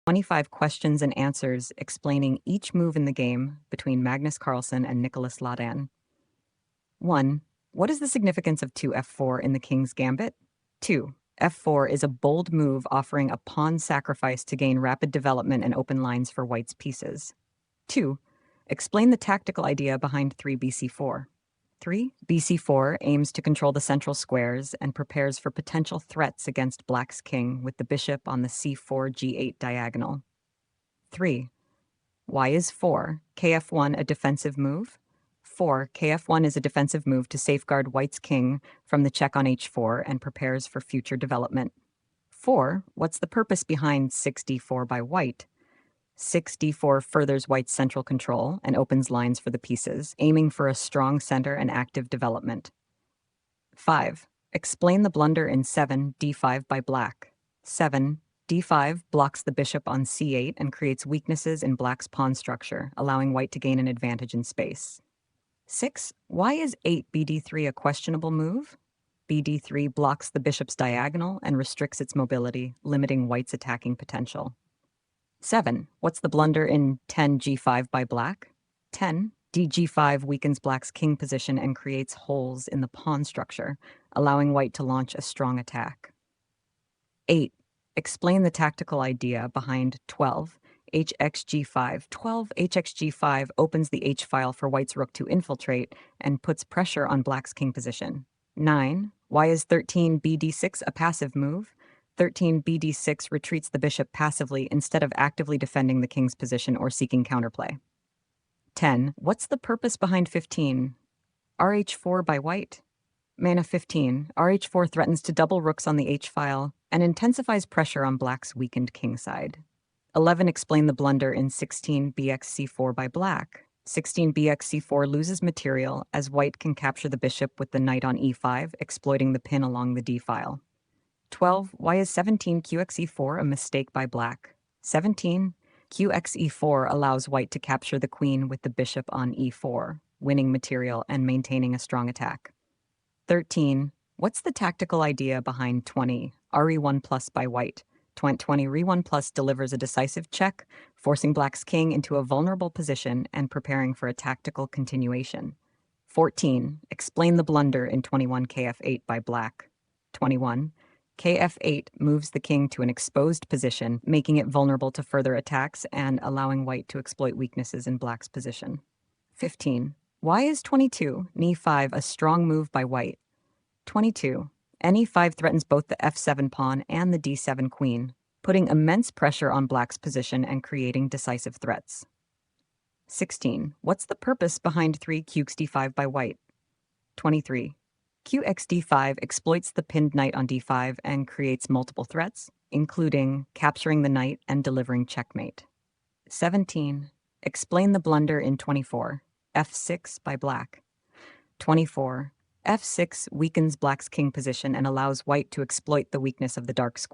25 questions and answers explaining each move in the game between Magnus Carlsen and Nicholas Laudan. 1. What is the significance of 2f4 in the King's Gambit? 2. f4 is a bold move offering a pawn sacrifice to gain rapid development and open lines for white's pieces. 2. Explain the tactical idea behind 3 bc4. 3. bc4 aims to control the central squares and prepares for potential threats against black's king with the bishop on the c4 g8 diagonal. 3. Why is 4 kf1 a defensive move? 4 kf1 is a defensive move to safeguard white's king from the check on h4 and prepares for future development. 4. What's the purpose behind 6 d4 by white? 6 d4 furthers white's central control and opens lines for the pieces, aiming for a strong center and active development. 5. Explain the blunder in 7 d5 by black. 7 d5 blocks the bishop on c8 and creates weaknesses in black's pawn structure, allowing white to gain an advantage in space. 6. Why is 8 bd3 a questionable move? bd3 blocks the bishop's diagonal and restricts its mobility, limiting white's attacking potential. 7. What's the blunder in 10 g5 by black? 10 dg5 weakens black's king position and creates holes in the pawn structure, allowing white to launch a strong attack. 8. Explain the tactical idea behind 12 hxg5. 12 hxg5 opens the h-file for white's rook to infiltrate and puts pressure on black's king position. 9. Why is 13 bd6 a passive move? 13 bd6 retreats the bishop passively instead of actively defending the king's position or seeking counterplay. 10. What's the purpose behind 15? rh4 by white. Mana 15. rh4 threatens to double rooks on the h-file and intensifies pressure on black's weakened king side. 11. Explain the blunder in 16 bxc4 by black. 16 bxc4 loses material as white can capture the bishop with the knight on e5, exploiting the pin along the d-file. 12. Why is 17 qxe4 a mistake by black? 17 qxe4 allows white to capture the queen with the bishop on e4, winning material and maintaining a strong attack. 13. What's the tactical idea behind 20 re1 plus by white? 20 re1 plus delivers a decisive check, forcing black's king into a vulnerable position and preparing for a tactical continuation. 14. Explain the blunder in 21 kf8 by black. 21. kf8 moves the king to an exposed position, making it vulnerable to further attacks and allowing white to exploit weaknesses in black's position. 15. Why is 22 ne5 a strong move by white? 22. ne5 threatens both the f7 pawn and the d7 queen, putting immense pressure on black's position and creating decisive threats. 16. What's the purpose behind 3 qxd5 by white? 23. qxd5 exploits the pinned knight on d5 and creates multiple threats, including capturing the knight and delivering checkmate. 17. Explain the blunder in 24 f6 by black. 24. f6 weakens black's king position and allows white to exploit the weakness of the dark square.